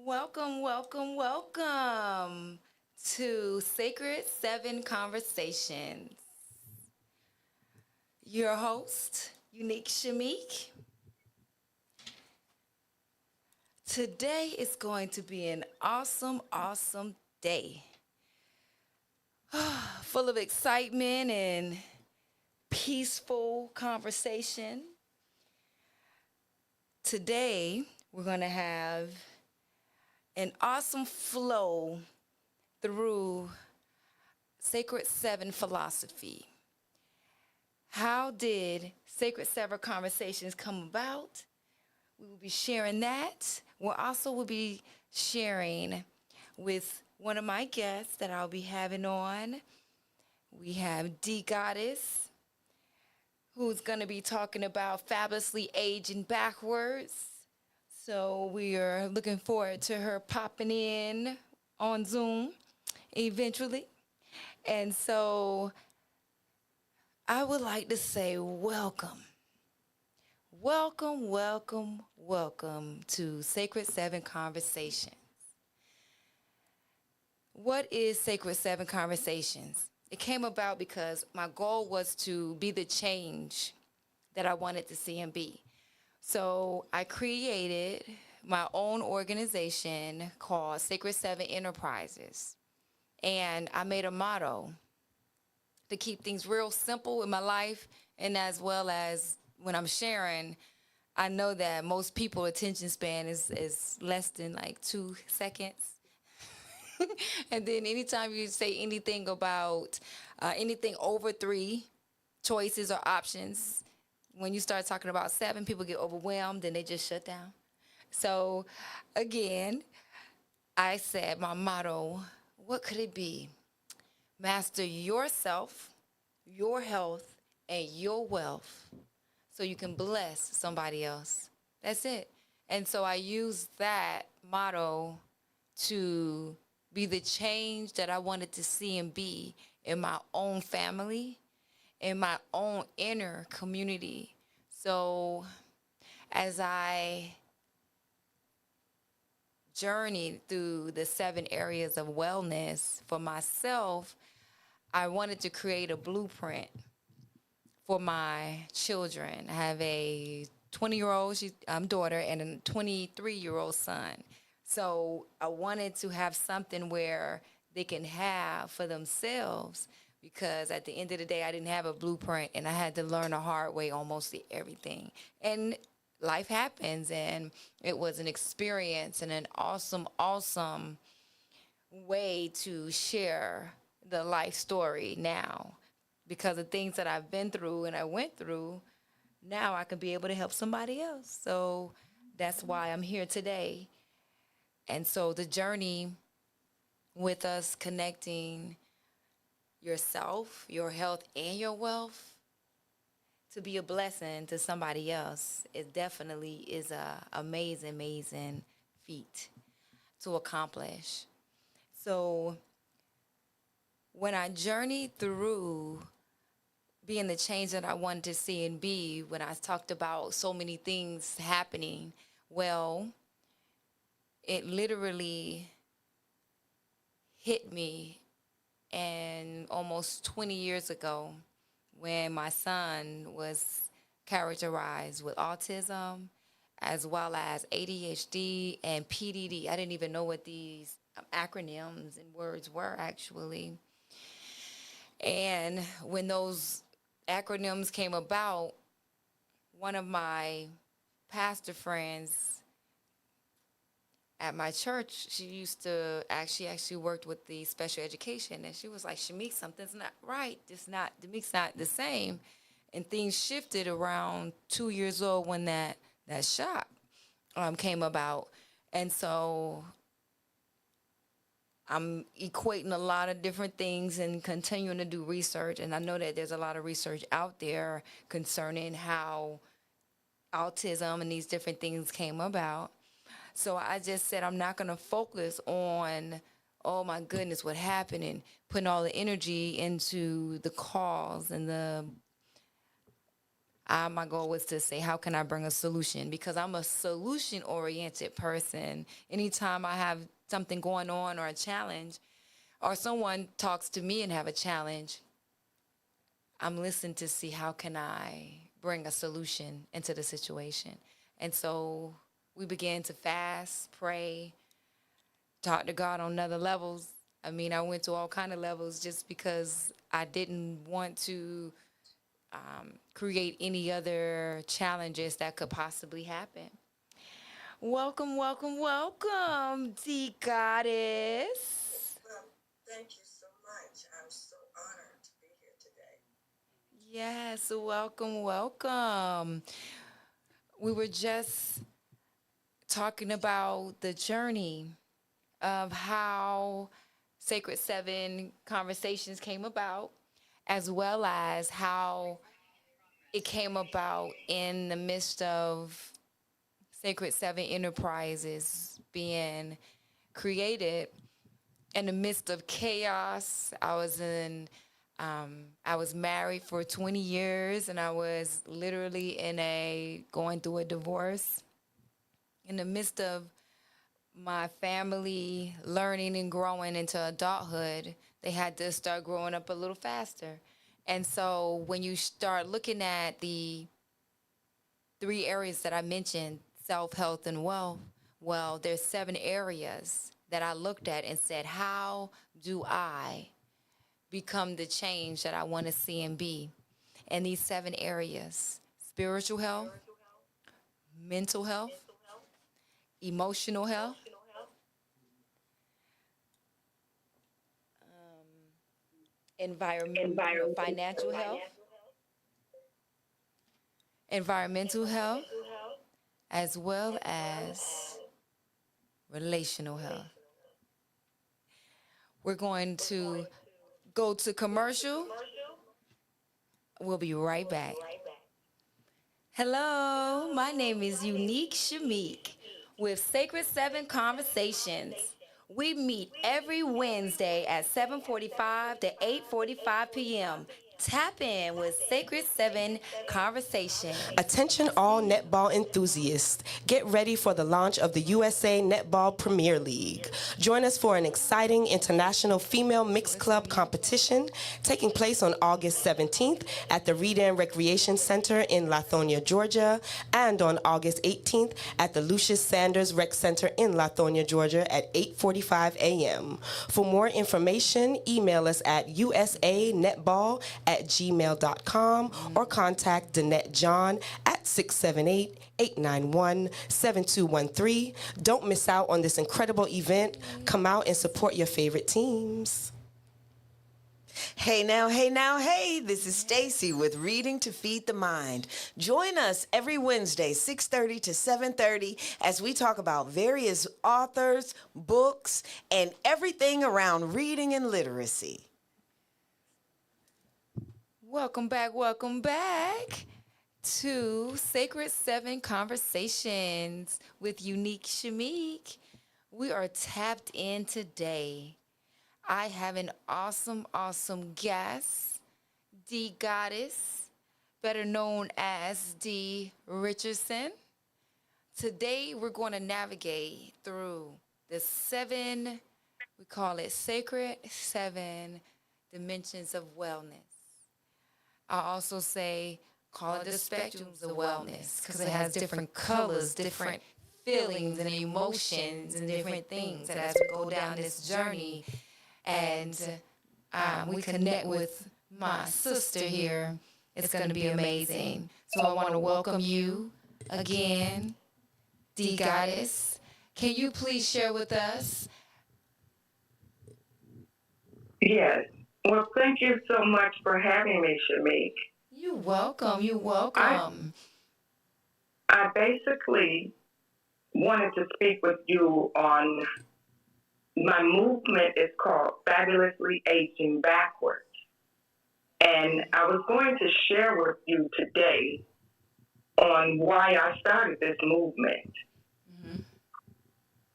Welcome, welcome, welcome to Sacred Seven Conversations. Your host, Unique Shamque. Today is going to be an awesome day, full of excitement and peaceful conversation. Today, we're going to have an awesome flow through Sacred Seven philosophy. How did Sacred Seven conversations come about? We will be sharing that. We'll also will be sharing with one of my guests that I'll be having on. We have D Goddess, who's going to be talking about fabulously aging backwards. So we are looking forward to her popping in on Zoom eventually. And so I would like to say welcome. Welcome to Sacred Seven Conversations. What is Sacred Seven Conversations? It came about because my goal was to be the change that I wanted to see and be. So I created my own organization called Sacred Seven Enterprises. And I made a motto to keep things real simple in my life, and as well as when I'm sharing, I know that most people attention span is less than like 2 seconds. And then anytime you say anything about anything over three choices or options, when you start talking about seven, people get overwhelmed and they just shut down. So again, I said my motto, what could it be? Master yourself, your health, and your wealth so you can bless somebody else. That's it. And so I use that motto to be the change that I wanted to see and be in my own family, in my own inner community. So as I journeyed through the 7 areas of wellness for myself, I wanted to create a blueprint for my children. I have a 20-year-old daughter and a 23-year-old son. So I wanted to have something where they can have for themselves because at the end of the day, I didn't have a blueprint and I had to learn the hard way on mostly everything. And life happens, and it was an experience and an awesome way to share the life story now because of things that I've been through and I went through. Now I can be able to help somebody else. So that's why I'm here today. And so the journey with us connecting yourself, your health, and your wealth to be a blessing to somebody else, it definitely is a amazing feat to accomplish. So when I journeyed through being the change that I wanted to see and be, when I talked about so many things happening, well, it literally hit me and almost 20 years ago when my son was characterized with autism as well as ADHD and PDD. I didn't even know what these acronyms and words were actually. And when those acronyms came about, one of my pastor friends at my church, she used to actually worked with the special education, and she was like, Shamik, something's not right. The mix not the same. And things shifted around 2 years old when that shot came about. And so I'm equating a lot of different things and continuing to do research. And I know that there's a lot of research out there concerning how autism and these different things came about. So I just said, I'm not going to focus on, oh my goodness, what happened, and putting all the energy into the cause and the My goal was to say, how can I bring a solution? Because I'm a solution-oriented person. Anytime I have something going on or a challenge, or someone talks to me and have a challenge, I'm listening to see how can I bring a solution into the situation. And so we began to fast, pray, talk to God on other levels. I mean, I went to all kind of levels just because I didn't want to create any other challenges that could possibly happen. Welcome, welcome, welcome, D Goddess. Well, thank you so much. I'm so honored to be here today. Yes, welcome, welcome. We were just talking about the journey of how Sacred Seven conversations came about, as well as how it came about in the midst of Sacred Seven Enterprises being created in the midst of chaos. I was married for 20 years, and I was literally going through a divorce. In the midst of my family learning and growing into adulthood, they had to start growing up a little faster. And so when you start looking at the three areas that I mentioned, self, health, and wealth, well, there's 7 areas that I looked at and said, how do I become the change that I want to see and be? And these 7 areas: spiritual health, mental health, emotional health, financial health, environmental health, as well as relational health. We're going to go to commercial. We'll be right back. Hello, my name is Unique Shamik with Sacred Seven Conversations. We meet every Wednesday at 7:45 to 8:45 p.m. Tap in with Sacred Seven Conversations. Attention all netball enthusiasts. Get ready for the launch of the USA Netball Premier League. Join us for an exciting international female mixed club competition taking place on August 17th at the Reed Recreation Center in Lithonia, Georgia, and on August 18th at the Lucius Sanders Rec Center in Lithonia, Georgia at 8:45 a.m. For more information, email us at usanetball@gmail.com or contact Danette John at 678-891-7213. Don't miss out on this incredible event. Come out and support your favorite teams. Hey now, hey now, hey, this is Stacy with Reading to Feed the Mind. Join us every Wednesday, 6:30 to 7:30, as we talk about various authors, books, and everything around reading and literacy. Welcome back to Sacred Seven Conversations with Unique Shamik. We are tapped in today. I have an awesome guest, D Goddess, better known as D Richardson. Today we're going to navigate through the 7, we call it Sacred 7 Dimensions of Wellness. I also say call it the spectrums of wellness because it has different colors, different feelings and emotions and different things. And as we go down this journey and we connect with my sister here, it's going to be amazing. So I want to welcome you again, D Goddess. Can you please share with us? Yes. Well, thank you so much for having me, Shamik. You're welcome. I basically wanted to speak with you on my movement is called Fabulously Aging Backwards. And I was going to share with you today on why I started this movement. Mm-hmm.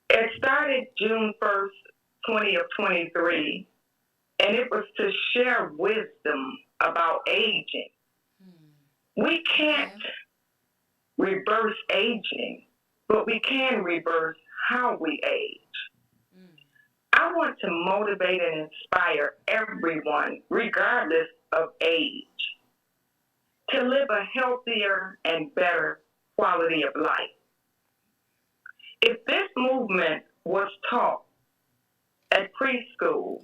It started June 1st, 2023. And it was to share wisdom about aging. We can't reverse aging, but we can reverse how we age. I want to motivate and inspire everyone, regardless of age, to live a healthier and better quality of life. If this movement was taught at preschool,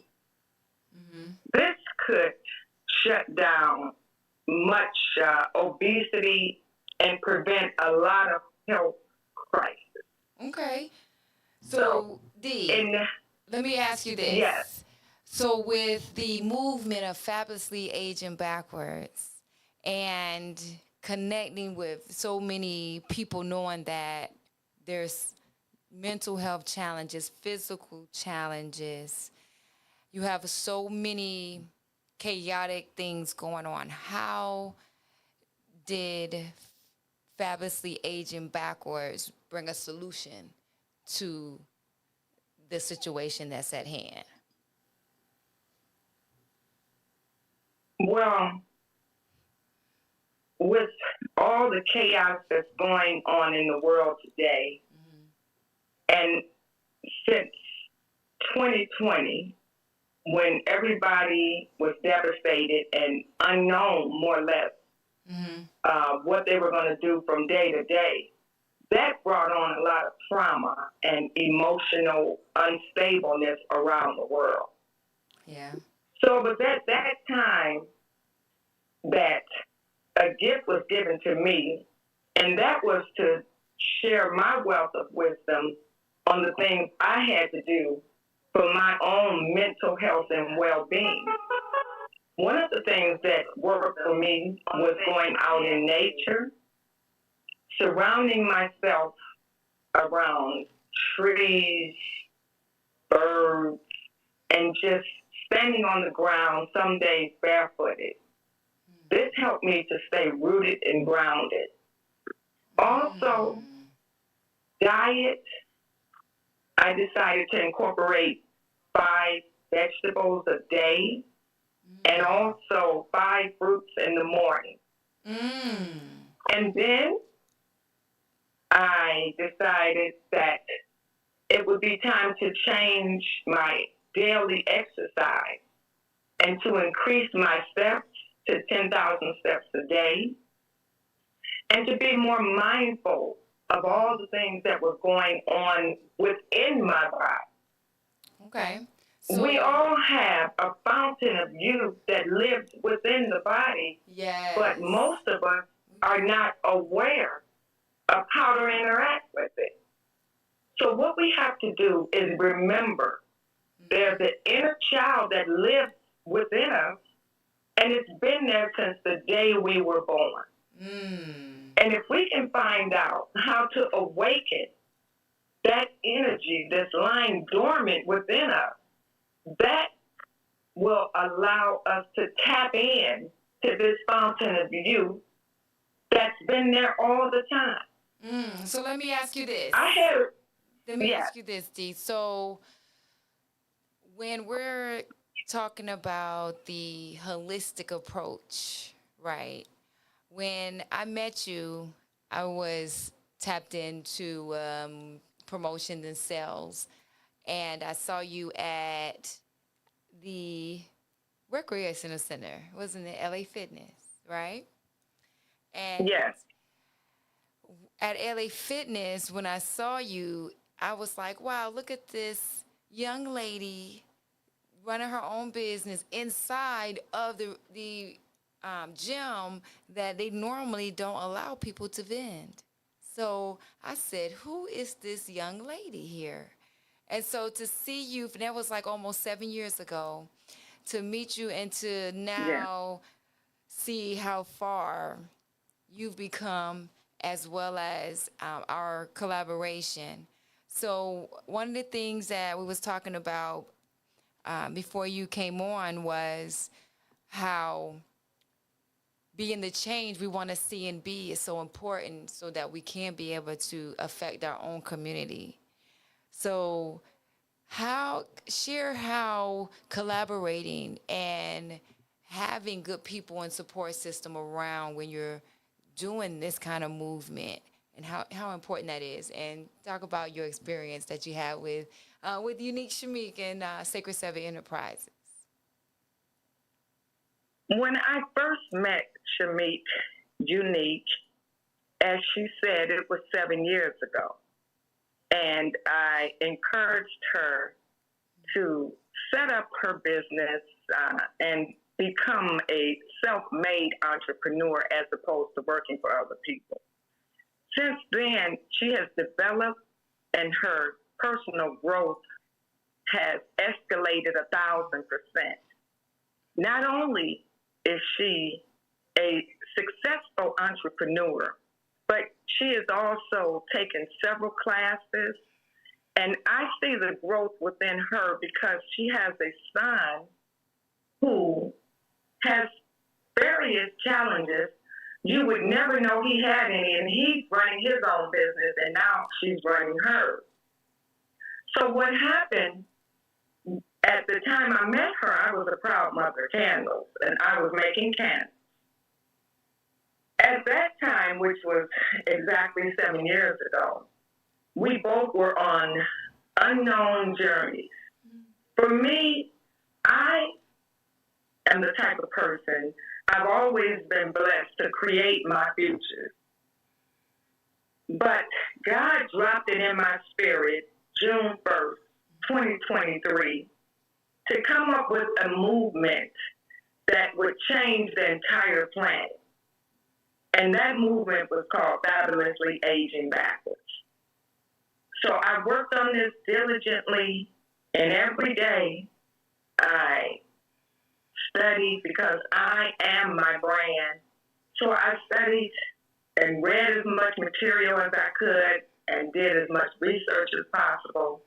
this could shut down much obesity and prevent a lot of health crises. Okay. So, D, let me ask you this. Yes. So, with the movement of fabulously aging backwards and connecting with so many people, knowing that there's mental health challenges, physical challenges, you have so many chaotic things going on. How did fabulously aging backwards bring a solution to the situation that's at hand? Well, with all the chaos that's going on in the world today, and since 2020, when everybody was devastated and unknown, more or less, what they were going to do from day to day, that brought on a lot of trauma and emotional unstableness around the world. Yeah. So it was at that time that a gift was given to me, and that was to share my wealth of wisdom on the things I had to do for my own mental health and well-being. One of the things that worked for me was going out in nature, surrounding myself around trees, birds, and just standing on the ground, some days barefooted. This helped me to stay rooted and grounded. Also, diet. I decided to incorporate 5 vegetables a day and also 5 fruits in the morning. And then I decided that it would be time to change my daily exercise and to increase my steps to 10,000 steps a day and to be more mindful of all the things that were going on within my body. Okay. So, we all have a fountain of youth that lives within the body, but most of us are not aware of how to interact with it. So what we have to do is remember there's an inner child that lives within us, and it's been there since the day we were born. And if we can find out how to awaken that energy that's lying dormant within us, that will allow us to tap in to this fountain of youth that's been there all the time. So let me ask you this. Let me ask you this, Dee. So when we're talking about the holistic approach, right? When I met you, I was tapped into promotions and sales, and I saw you at the recreational center. Wasn't it LA Fitness, right? And yes. At LA Fitness, when I saw you, I was like, wow, look at this young lady running her own business inside of the gym that they normally don't allow people to vend. So I said, who is this young lady here? And so to see you, that was like almost 7 years ago, to meet you and to now see how far you've become, as well as our collaboration. So one of the things that we was talking about before you came on was how being the change we want to see and be is so important so that we can be able to affect our own community. So share how collaborating and having good people and support system around when you're doing this kind of movement and how important that is, and talk about your experience that you had with Unique Shamque and Sacred Seven Enterprises. When I first met Shamque Unique, as she said, it was 7 years ago. And I encouraged her to set up her business and become a self-made entrepreneur as opposed to working for other people. Since then, she has developed and her personal growth has escalated 1,000%. Not only is she a successful entrepreneur, but she has also taken several classes, and I see the growth within her because she has a son who has various challenges. You would never know he had any, and he's running his own business, and now she's running hers. So what happened, at the time I met her, I was a proud mother of candles, and I was making candles. At that time, which was exactly 7 years ago, we both were on unknown journeys. For me, I am the type of person, I've always been blessed to create my future. But God dropped it in my spirit June 1st, 2023, to come up with a movement that would change the entire planet. And that movement was called Fabulously Aging Backwards. So I worked on this diligently, and every day I studied because I am my brand. So I studied and read as much material as I could and did as much research as possible.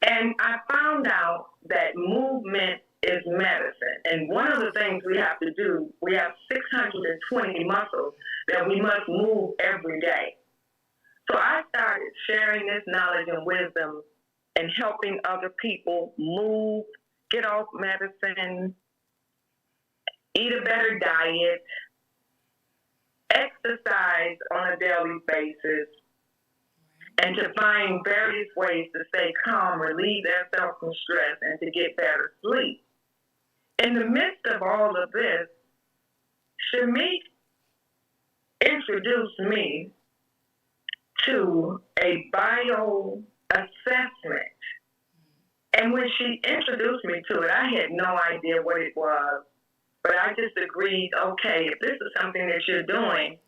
And I found out that movement is medicine. And one of the things we have to do, we have 620 muscles that we must move every day. So I started sharing this knowledge and wisdom and helping other people move, get off medicine, eat a better diet, exercise on a daily basis, and to find various ways to stay calm, relieve themselves from stress, and to get better sleep. In the midst of all of this, Shamque introduced me to a bio assessment. And when she introduced me to it, I had no idea what it was. But I just agreed, okay, if this is something that you're doing,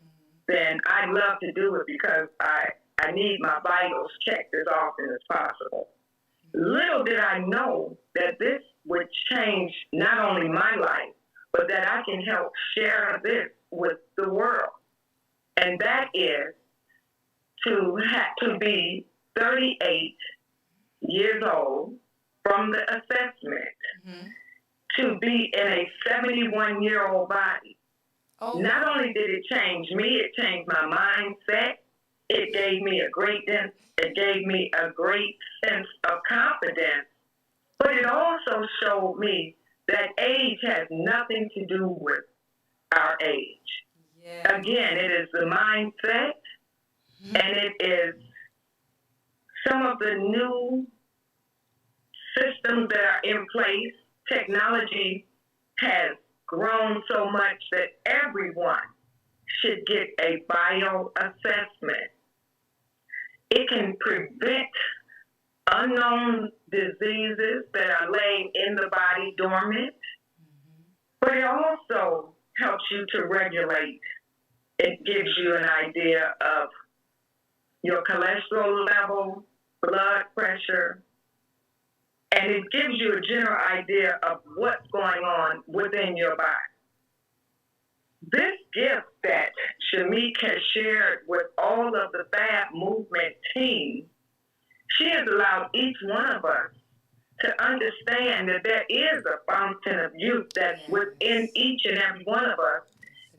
then I'd love to do it because I need my vitals checked as often as possible. Little did I know that this would change not only my life, but that I can help share this with the world. And that is to be 38 years old from the assessment, to be in a 71-year-old body. Oh. Not only did it change me, it changed my mindset. It gave me a great sense of confidence, but it also showed me that age has nothing to do with our age. Yeah. Again, it is the mindset, and it is some of the new systems that are in place. Technology has grown so much that everyone should get a bioassessment. It can prevent unknown diseases that are laying in the body dormant, but it also helps you to regulate. It gives you an idea of your cholesterol level, blood pressure, and it gives you a general idea of what's going on within your body. This gift that Shamque has shared with all of the Fab Movement team, she has allowed each one of us to understand that there is a fountain of youth that's within each and every one of us,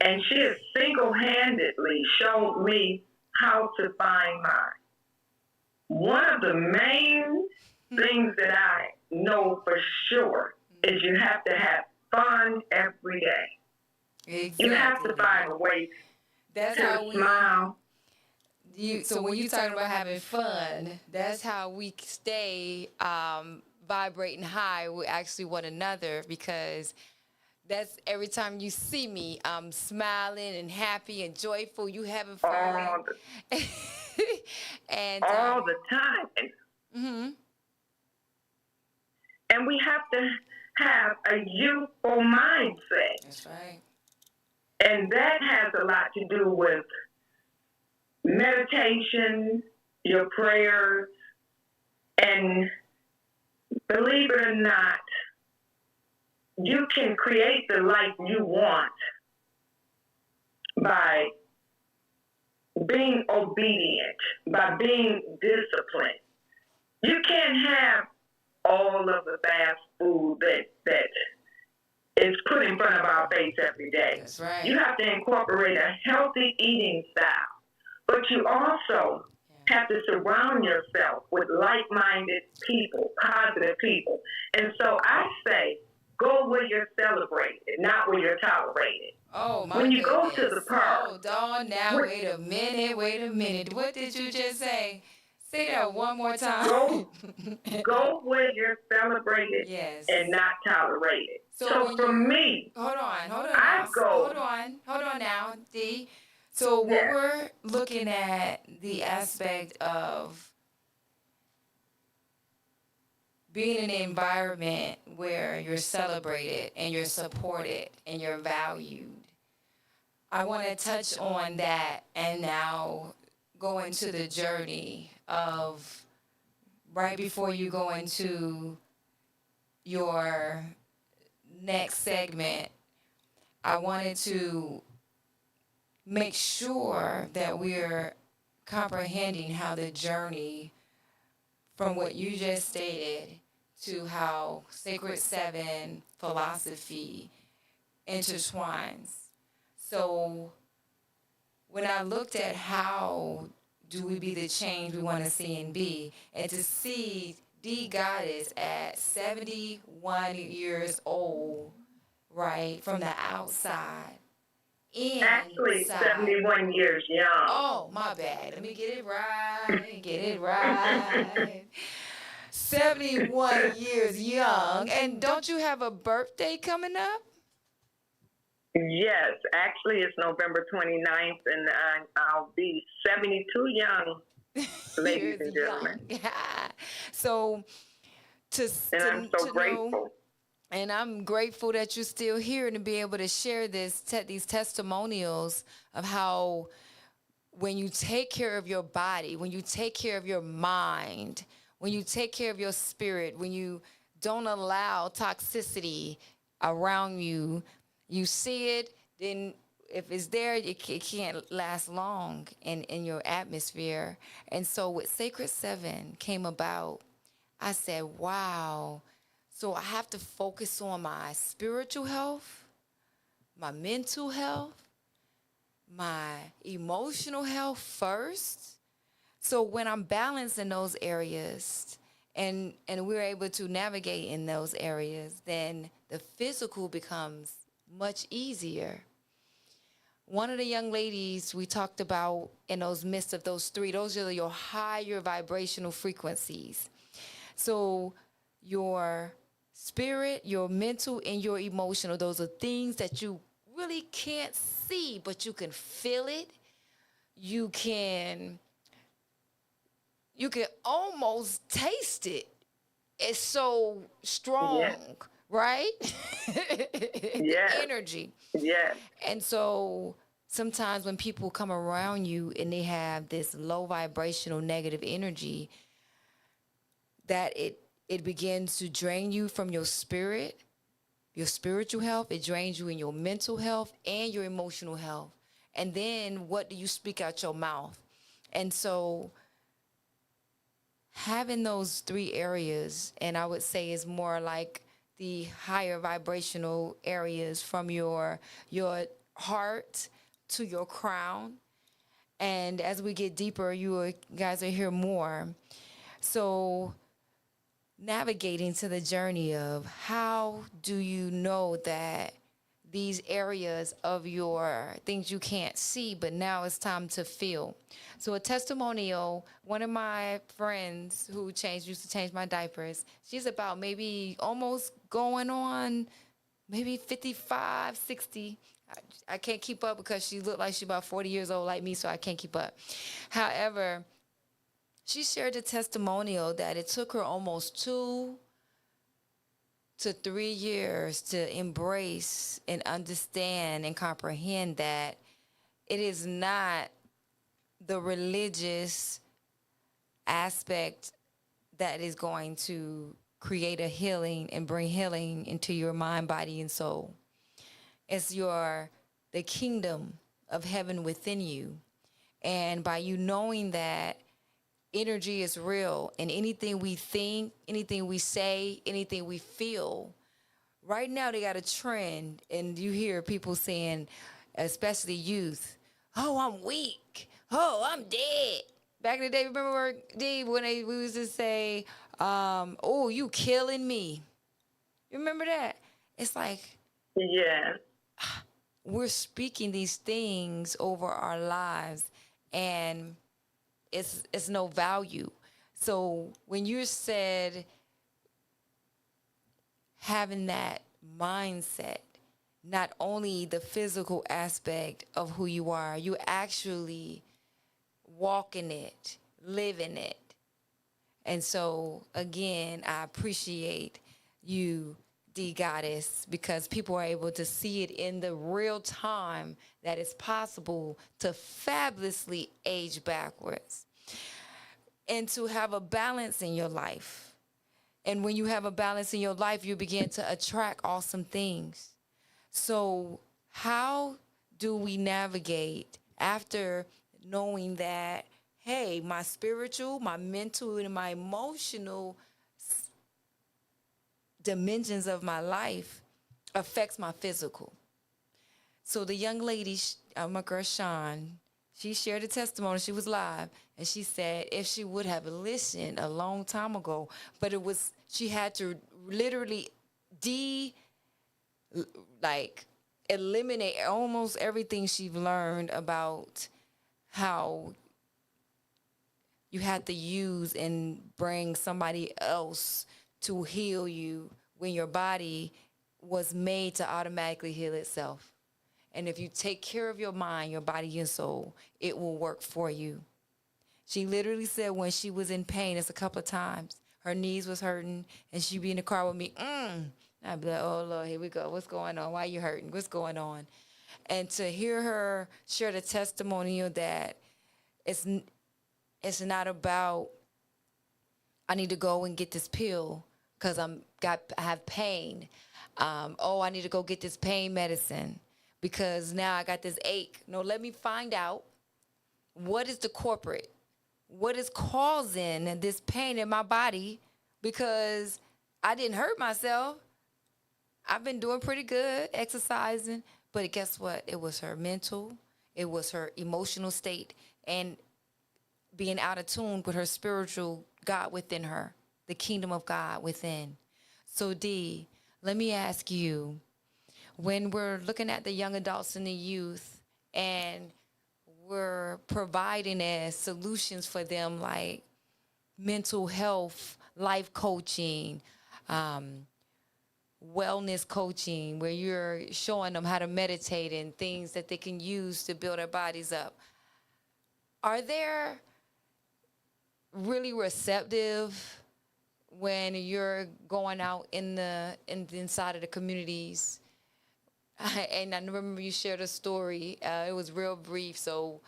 and she has single-handedly showed me how to find mine. One of the main things that I know for sure is you have to have fun every day. Exactly. You have to find a way That's to how we. smile. So when you talking about having fun, that's how we stay vibrating high with actually one another, because that's every time you see me, I'm smiling and happy and joyful. You having fun, all and all the time. And we have to have a youthful mindset. that's right. And that has a lot to do with meditation, your prayers, and believe it or not, you can create the life you want by being obedient, by being disciplined. You can't have all of the fast food that is put in front of our face every day. That's right. You have to incorporate a healthy eating style, but you also have to surround yourself with like-minded people, positive people. And so I say, go where you're celebrated, not where you're tolerated. Oh my When you goodness. go to the park, Hold on now. Wait. Wait a minute. What did you just say? Say that one more time. go where you're celebrated Yes. and not tolerated. So So when for you- me, Hold on I now. go. Hold on now, D. So when Yes. we're looking at the aspect of being in an environment where you're celebrated and you're supported and you're valued, I want to touch on that and now go into the journey of right before you go into your next segment. I wanted to make sure that we're comprehending how the journey from what you just stated to how Sacred Seven philosophy intertwines. So when I looked at how do we be the change we want to see and be, and to see the goddess at 71 years old, right, from the outside, Actually, inside. 71 years young. Oh, my bad. Let me get it right. 71 years young. And don't you have a birthday coming up? Yes, actually, it's November 29th, and I'll be 72 young, ladies and gentlemen. So, And I'm so to grateful. know, and I'm grateful that you're still here and to be able to share these testimonials of how when you take care of your body, when you take care of your mind, when you take care of your spirit, when you don't allow toxicity around you, you see it, then if it's there, it can't last long in your atmosphere. And so with Sacred Seven came about, I said, wow. So I have to focus on my spiritual health, my mental health, my emotional health first. So when I'm balanced in those areas and we're able to navigate in those areas, then the physical becomes much easier. One of the young ladies we talked about in those midst of those three, those are your higher vibrational frequencies. So your spirit, your mental, and your emotional, those are things that you really can't see, but you can feel it. You can almost taste it. It's so strong, Yes. right? Yes. The energy. Yes. And so sometimes when people come around you and they have this low vibrational negative energy, that it begins to drain you from your spirit, your spiritual health. It drains you in your mental health and your emotional health. And then what do you speak out your mouth? And so having those three areas, and I would say is more like the higher vibrational areas from your heart to your crown. And as we get deeper, you guys will hear more. So navigating to the journey of how do you know that these areas of your things you can't see, but now it's time to feel. So a testimonial, one of my friends who used to change my diapers, she's about maybe almost going on maybe 55, 60. I can't keep up because she looked like she's about 40 years old like me, so I can't keep up. However, she shared a testimonial that it took her almost 2 to 3 years to embrace and understand and comprehend that it is not the religious aspect that is going to create a healing and bring healing into your mind, body, and soul. It's the kingdom of heaven within you. And by you knowing that energy is real, and anything we think, anything we say, anything we feel, right now they got a trend, and you hear people saying, especially youth, oh, I'm weak. Oh, I'm dead. Back in the day, remember, D, when we used to say, oh, you killing me. You remember that? It's like Yes. we're speaking these things over our lives, and it's no value. So when you said having that mindset, not only the physical aspect of who you are, you actually walking it, living it. And so again, I appreciate you, D Goddess, because people are able to see it in the real time that it's possible to fabulously age backwards and to have a balance in your life. And when you have a balance in your life, you begin to attract awesome things. So how do we navigate after knowing that, hey, my spiritual, my mental, and my emotional dimensions of my life affects my physical? So the young lady, my girl Sean, she shared a testimony. She was live, and she said if she would have listened a long time ago, but she had to literally eliminate almost everything she've learned about how you had to use and bring somebody else to heal you when your body was made to automatically heal itself. And if you take care of your mind, your body, and soul, it will work for you. She literally said when she was in pain, it's a couple of times, her knees was hurting, and she'd be in the car with me. I'd be like, oh, Lord, here we go. What's going on? Why are you hurting? What's going on? And to hear her share the testimonial that it's not about I need to go and get this pill because I have pain. I need to go get this pain medicine because now I got this ache. No, let me find out what is the corporate, what is causing this pain in my body, because I didn't hurt myself. I've been doing pretty good, exercising, but guess what? It was her mental, it was her emotional state, and being out of tune with her spiritual God within her, the kingdom of God within. So D, let me ask you, when we're looking at the young adults and the youth and we're providing as solutions for them like mental health, life coaching, wellness coaching, where you're showing them how to meditate and things that they can use to build their bodies up, are there really receptive when you're going out in the inside of the communities? And I remember you shared a story. It was real brief, so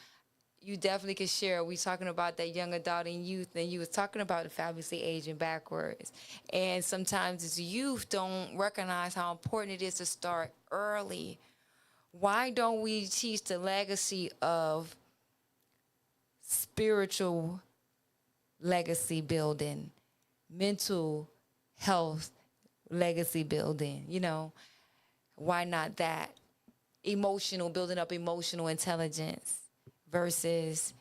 you definitely could share. We talking about that young adult and youth, and you was talking about the fabulously aging backwards. And sometimes as youth don't recognize how important it is to start early. Why don't we teach the legacy of spiritual legacy building, mental health legacy building? Why not that? Building up emotional intelligence versus,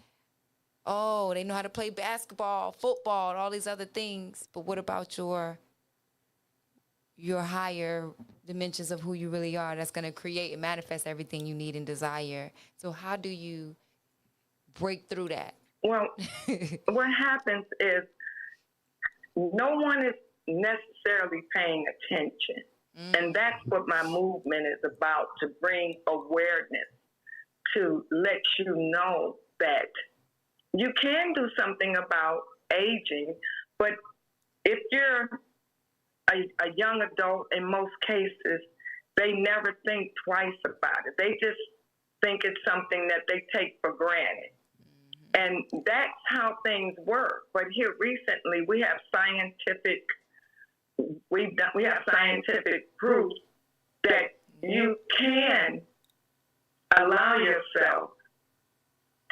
they know how to play basketball, football, and all these other things. But what about your your higher dimensions of who you really are. That's going to create and manifest everything you need and desire. So how do you break through that? Well, what happens is no one is necessarily paying attention. And that's what my movement is about, to bring awareness, to let you know that you can do something about aging. But if you're a young adult, in most cases, they never think twice about it. They just think it's something that they take for granted. And that's how things work. But here recently, we have scientific proof that you can allow yourself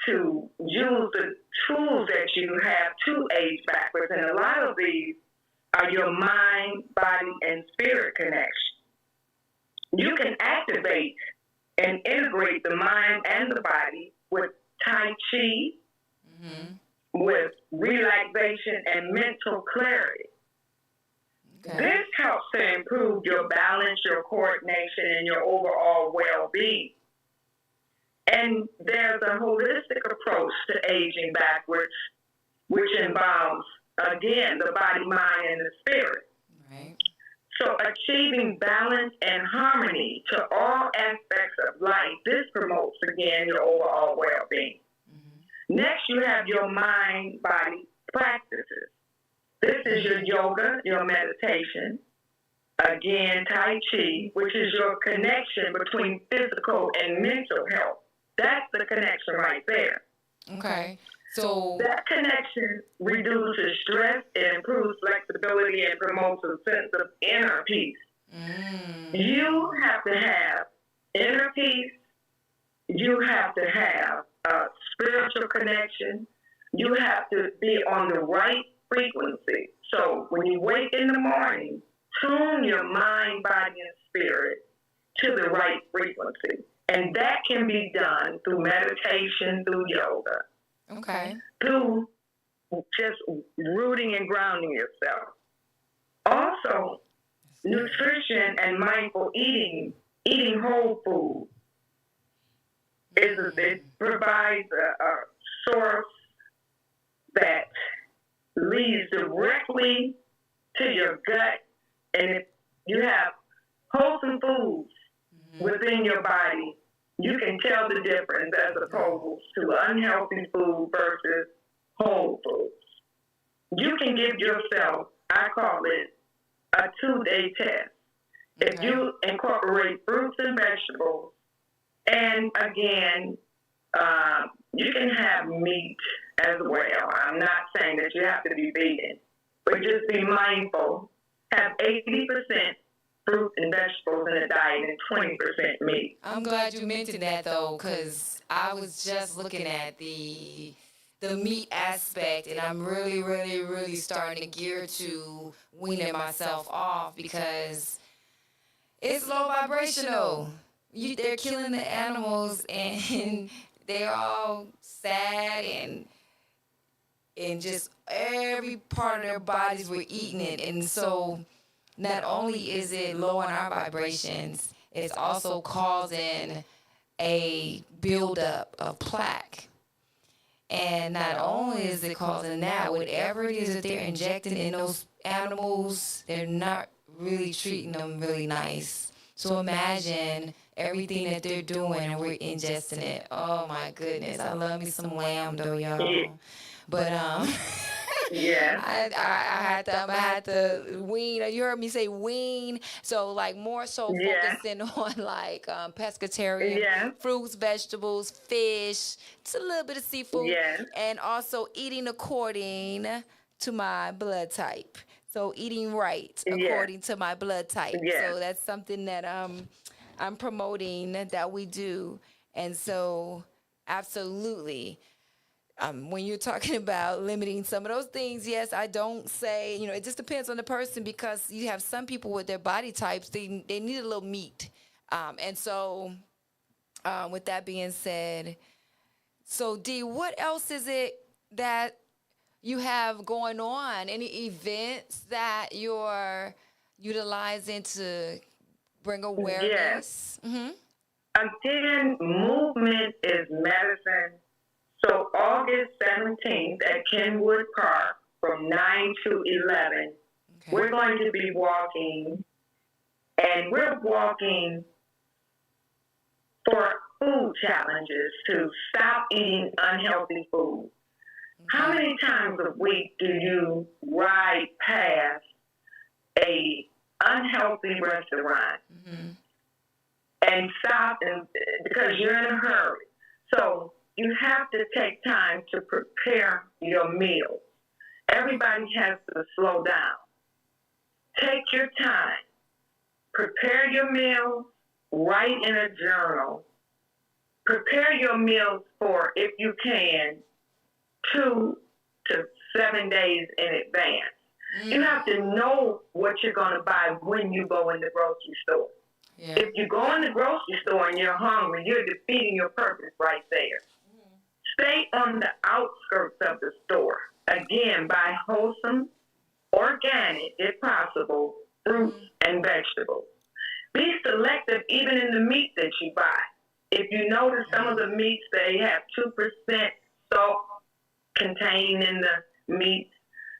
to use the tools that you have to age backwards. And a lot of these are your mind, body, and spirit connection. You can activate and integrate the mind and the body with Tai Chi, with relaxation and mental clarity. Okay. This helps to improve your balance, your coordination, and your overall well-being. And there's a holistic approach to aging backwards, which involves, again, the body, mind, and the spirit. Right. So achieving balance and harmony to all aspects of life, this promotes, again, your overall well-being. Next, you have your mind-body practices. This is your yoga, your meditation. Again, Tai Chi, which is your connection between physical and mental health. That's the connection right there. Okay. So that connection reduces stress, it improves flexibility, and promotes a sense of inner peace. You have to have inner peace. You have to have a spiritual connection. You have to be on the right frequency. So when you wake in the morning, tune your mind, body, and spirit to the right frequency. And that can be done through meditation, through yoga. Okay. Through just rooting and grounding yourself. Also, nutrition and mindful eating whole food. It provides a source that leads directly to your gut. And if you have wholesome foods within your body, you can tell the difference as opposed to unhealthy food versus whole foods. You can give yourself, I call it, a 2-day test. If you incorporate fruits and vegetables, and again, you can have meat as well. I'm not saying that you have to be vegan, but just be mindful. Have 80% fruit and vegetables in a diet and 20% meat. I'm glad you mentioned that, though, because I was just looking at the meat aspect, and I'm really, really, really starting to gear to weaning myself off because it's low vibrational. They're killing the animals, and they're all sad, and just every part of their bodies we're eating it. And so not only is it lowering our vibrations, it's also causing a buildup of plaque. And not only is it causing that, whatever it is that they're injecting in those animals, they're not really treating them really nice. So imagine everything that they're doing and we're ingesting it. Oh my goodness. I love me some lamb though, y'all. But yeah. I had to wean. You heard me say wean. So like more so focusing on like pescatarian, fruits, vegetables, fish, just a little bit of seafood, and also eating according to my blood type. So eating right according to my blood type. So that's something that I'm promoting that we do. And so absolutely. When you're talking about limiting some of those things, yes, I don't say, it just depends on the person because you have some people with their body types, they need a little meat. And so with that being said, so Dee, what else is it that you have going on? Any events that you're utilizing to bring Yes. awareness? Mm-hmm. Again, movement is medicine. So August 17th at Kenwood Park from 9 to 11, Okay. we're going to be walking, and we're walking for food challenges to stop eating unhealthy food. How many times a week do you ride past a unhealthy restaurant and stop because you're in a hurry? So you have to take time to prepare your meal. Everybody has to slow down. Take your time. Prepare your meals. Write in a journal. Prepare your meals for, if you can, 2 to 7 days in advance. You have to know what you're going to buy when you go in the grocery store. Yeah. If you go in the grocery store and you're hungry, you're defeating your purpose right there. Stay on the outskirts of the store. Again, buy wholesome, organic, if possible, fruits and vegetables. Be selective even in the meat that you buy. If you notice some of the meats, they have 2% salt contained in the meat.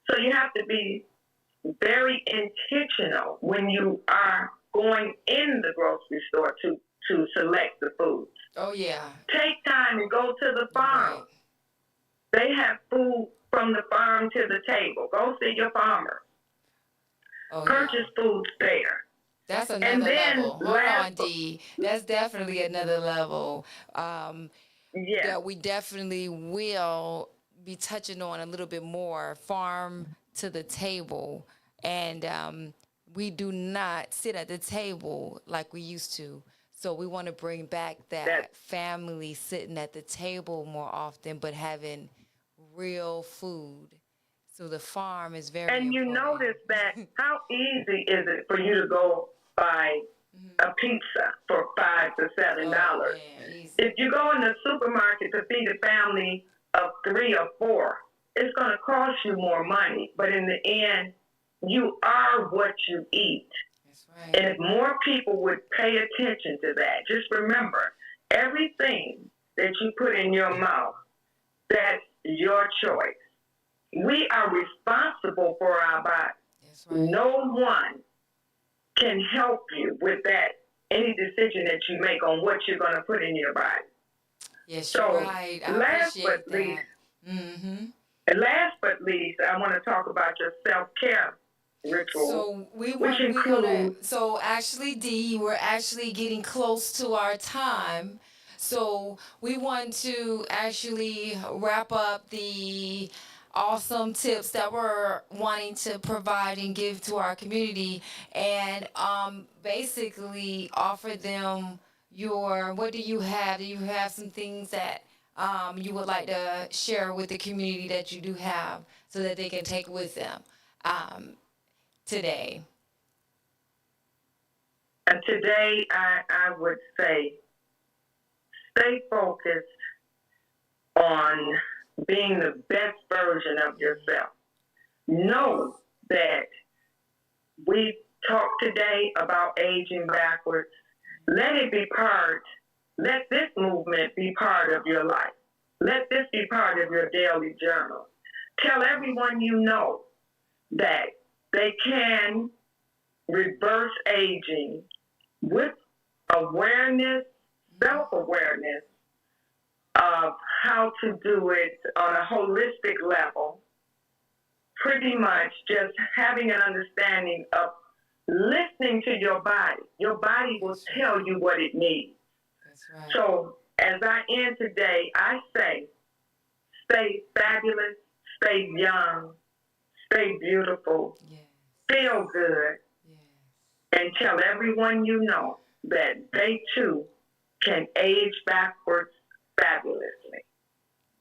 So you have to be very intentional when you are going in the grocery store to select the foods. Oh, yeah. Take time and go to the farm. Right. They have food from the farm to the table. Go see your farmer. Oh, Purchase foods there. That's another And then level. Hold on, D. That's definitely another level Yes. that we definitely will be touching on a little bit more. Farm to the table. And we do not sit at the table like we used to. So we want to bring back that family sitting at the table more often, but having real food. So the farm is very And you important. notice that how easy is it for you to go buy a pizza for $5 to $7? Man, easy. If you go in the supermarket to feed a family of 3 or 4, it's going to cost you more money. But in the end, you are what you eat. That's right. And if more people would pay attention to that, just remember, everything that you put in your mouth, that's your choice. We are responsible for our body. That's right. No one can help you with that, any decision that you make on what you're going to put in your body. Yes, So, you're right. I last appreciate but that. least, Mm-hmm. and last but least, I want to talk about your self-care ritual. So so actually, D, we're actually getting close to our time. So we want to actually wrap up the awesome tips that we're wanting to provide and give to our community, and basically offer them what do you have? Do you have some things that you would like to share with the community that you do have so that they can take with them today? And today, I would say, stay focused on being the best version of yourself. Know that we talked today about aging backwards. Let this movement be part of your life. Let this be part of your daily journal. Tell everyone you know that they can reverse aging with awareness, self-awareness of how to do it on a holistic level. Pretty much just having an understanding of listening to your body. Your body will tell you what it needs. That's right. So as I end today, I say, stay fabulous, stay young, stay beautiful, Yes. feel good, Yes. and tell everyone you know that they too can age backwards fabulously.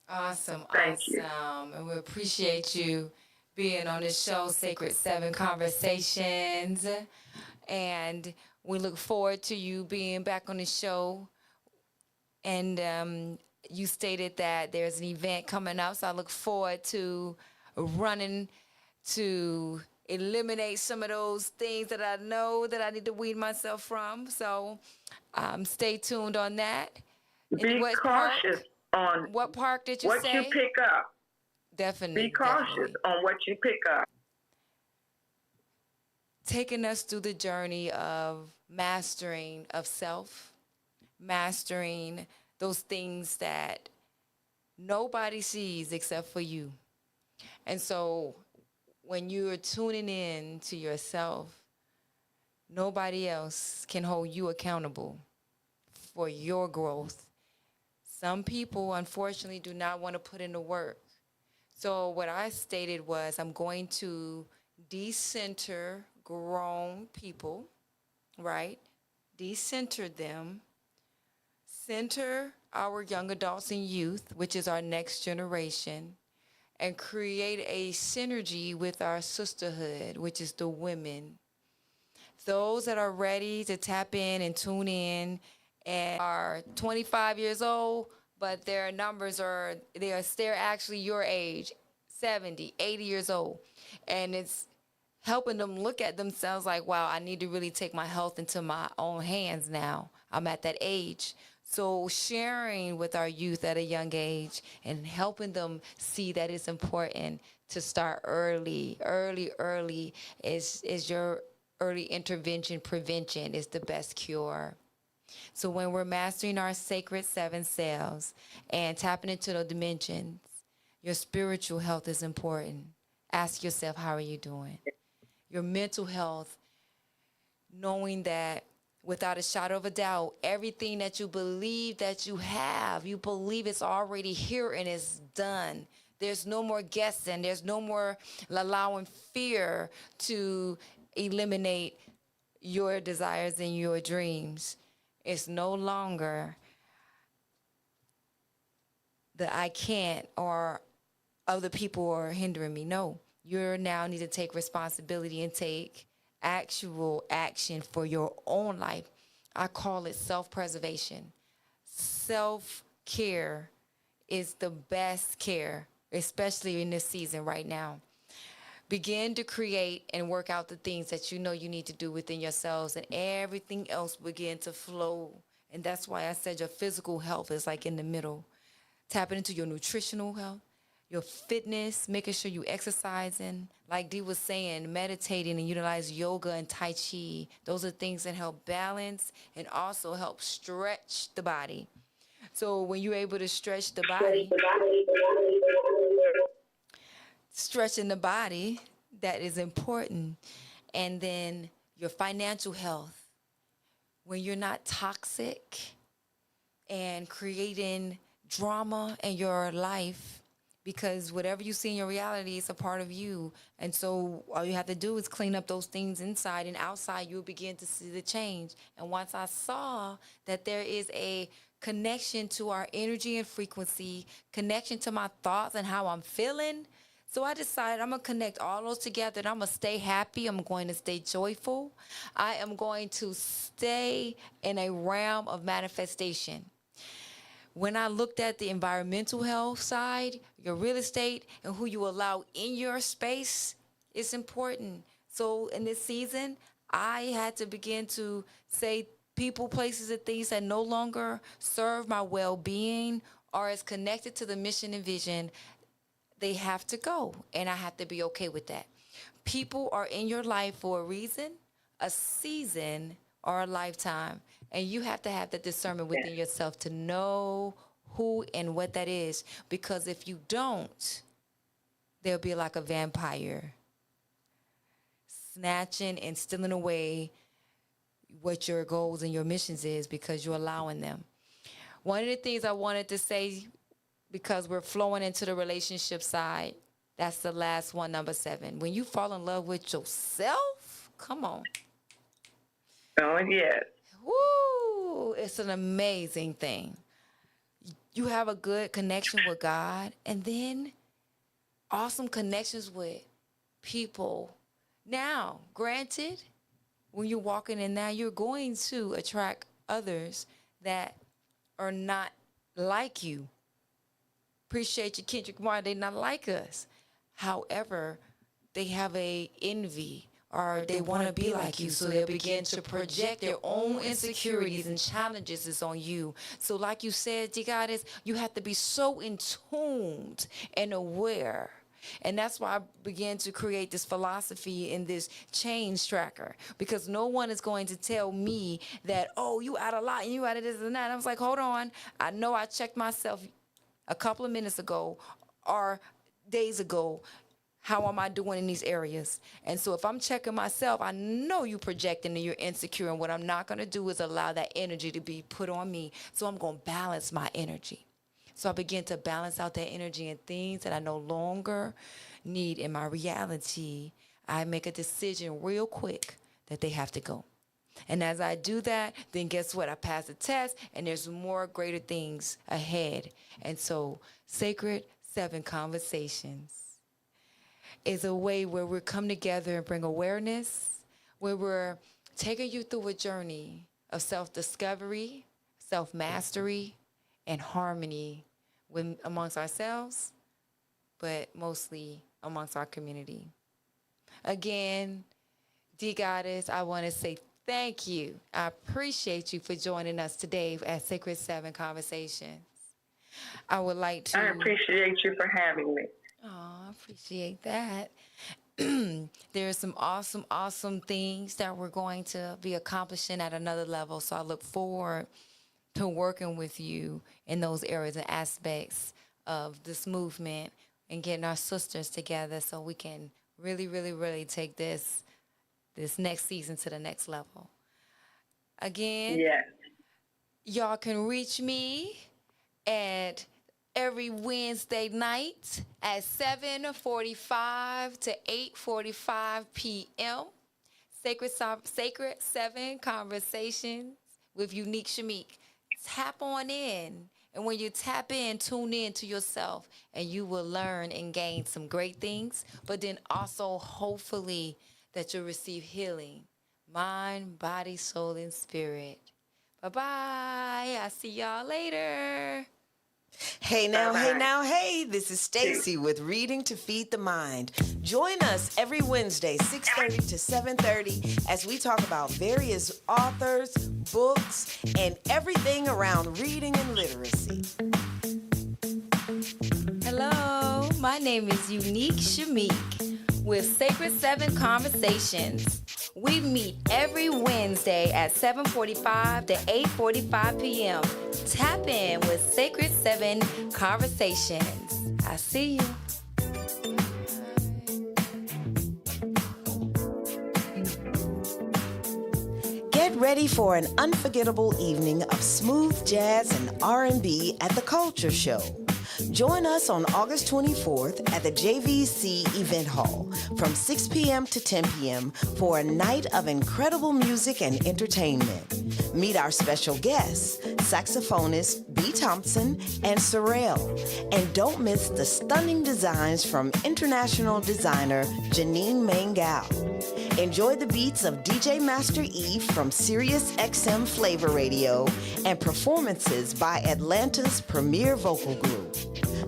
Awesome. Thank you. And we appreciate you being on this show, Sacred 7 Conversations. And we look forward to you being back on the show. And you stated that there's an event coming up, so I look forward to running to eliminate some of those things that I know that I need to weed myself from. So stay tuned on that. And Be cautious on what park did you what you say? pick up. Definitely, Be cautious definitely. on what you pick up. Taking us through the journey of mastering of self, mastering those things that nobody sees except for you. And so when you're tuning in to yourself, nobody else can hold you accountable for your growth. Some people, unfortunately, do not want to put in the work. So what I stated was I'm going to decenter grown people, right? Decenter them, center our young adults and youth, which is our next generation, and create a synergy with our sisterhood, which is the women. Those that are ready to tap in and tune in and are 25 years old, but their numbers are, they're actually your age, 70, 80 years old. And it's helping them look at themselves like, wow, I need to really take my health into my own hands now. I'm at that age. So sharing with our youth at a young age and helping them see that it's important to start early is your early intervention. Prevention is the best cure. So when we're mastering our sacred seven selves and tapping into the dimensions, your spiritual health is important. Ask yourself, how are you doing? Your mental health, knowing that without a shadow of a doubt, everything that you believe that you have, you believe it's already here and it's done. There's no more guessing. There's no more allowing fear to eliminate your desires and your dreams. It's no longer the I can't or other people are hindering me. No, you now need to take responsibility and take actual action for your own life. I call it self-preservation. Self-care is the best care, especially in this season right now. Begin to create and work out the things that you know you need to do within yourselves, and everything else begin to flow. And that's why I said your physical health is like in the middle. Tapping into your nutritional health, your fitness, making sure you exercising. Like Dee was saying, meditating and utilize yoga and Tai Chi. Those are things that help balance and also help stretch the body. So when you're able to stretch the body, stretching the body, that is important. And then your financial health, when you're not toxic and creating drama in your life, because whatever you see in your reality is a part of you. And so all you have to do is clean up those things inside, and outside you'll begin to see the change. And once I saw that there is a connection to our energy and frequency, connection to my thoughts and how I'm feeling, so I decided I'm going to connect all those together, and I'm going to stay happy. I'm going to stay joyful. I am going to stay in a realm of manifestation. When I looked at the environmental health side, your real estate, and who you allow in your space is important. So in this season, I had to begin to say people, places, and things that no longer serve my well-being or is connected to the mission and vision, they have to go, and I have to be okay with that. People are in your life for a reason, a season, or a lifetime, and you have to have the discernment within yourself to know who and what that is, because if you don't, they'll be like a vampire, snatching and stealing away what your goals and your missions is because you're allowing them. One of the things I wanted to say, because we're flowing into the relationship side, that's the last one, number 7. When you fall in love with yourself, come on. Oh, yes. Woo! It's an amazing thing. You have a good connection with God, and then awesome connections with people. Now, granted, when you're walking in that, you're going to attract others that are not like you. Appreciate you, Kendrick Lamar. They're not like us. However, they have a envy or they want to be like you, so they'll begin to project their own insecurities and challenges is on you. So like you said, D Goddess, you have to be so in tuned and aware. And that's why I began to create this philosophy in this change tracker, because no one is going to tell me that, oh, you out of line, you out of this and that. I was like, hold on. I know I checked myself a couple of minutes ago or days ago. How am I doing in these areas? And so if I'm checking myself, I know you projecting and you're insecure. And what I'm not going to do is allow that energy to be put on me. So I'm going to balance my energy. So I begin to balance out that energy and things that I no longer need in my reality. I make a decision real quick that they have to go. And as I do that, then guess what? I pass the test and there's more greater things ahead. And so Sacred 7 Conversations is a way where we come together and bring awareness, where we're taking you through a journey of self-discovery, self-mastery, and harmony amongst ourselves, but mostly amongst our community. Again, D Goddess, I want to say thank you. I appreciate you for joining us today at Sacred 7 Conversations. I would like to... I appreciate you for having me. Oh, I appreciate that. There's some awesome things that we're going to be accomplishing at another level. So I look forward to working with you in those areas and aspects of this movement and getting our sisters together so we can really take this next season to the next level. Again, yes, y'all can reach me at every Wednesday night at 7:45 to 8:45 p.m. Sacred 7 Conversations with Unique Shamque. Tap on in. And when you tap in, tune in to yourself, and you will learn and gain some great things. But then also, hopefully, that you'll receive healing. Mind, body, soul, and spirit. Bye-bye. I'll see y'all later. Hey now, Bye-bye. hey now, hey, this is Stacy with Reading to Feed the Mind. Join us every Wednesday, 6:30 to 7:30, as we talk about various authors, books, and everything around reading and literacy. Hello, my name is Unique Shamque with Sacred 7 Conversations. We meet every Wednesday at 7:45 to 8:45 p.m. Tap in with Sacred 7 Conversations. I see you. Get ready for an unforgettable evening of smooth jazz and R&B at the Culture Show. Join us on August 24th at the JVC Event Hall from 6 p.m. to 10 p.m. for a night of incredible music and entertainment. Meet our special guests, saxophonists B. Thompson and Sorrell. And don't miss the stunning designs from international designer Janine Mangal. Enjoy the beats of DJ Master Eve from Sirius XM Flavor Radio and performances by Atlanta's premier vocal group.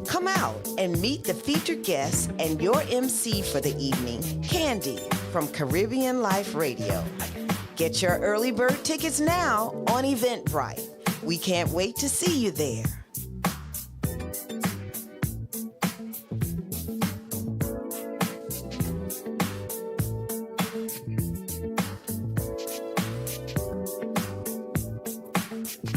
Come out and meet the featured guests and your MC for the evening, Candy from Caribbean Life Radio. Get your early bird tickets now on Eventbrite. We can't wait to see you there.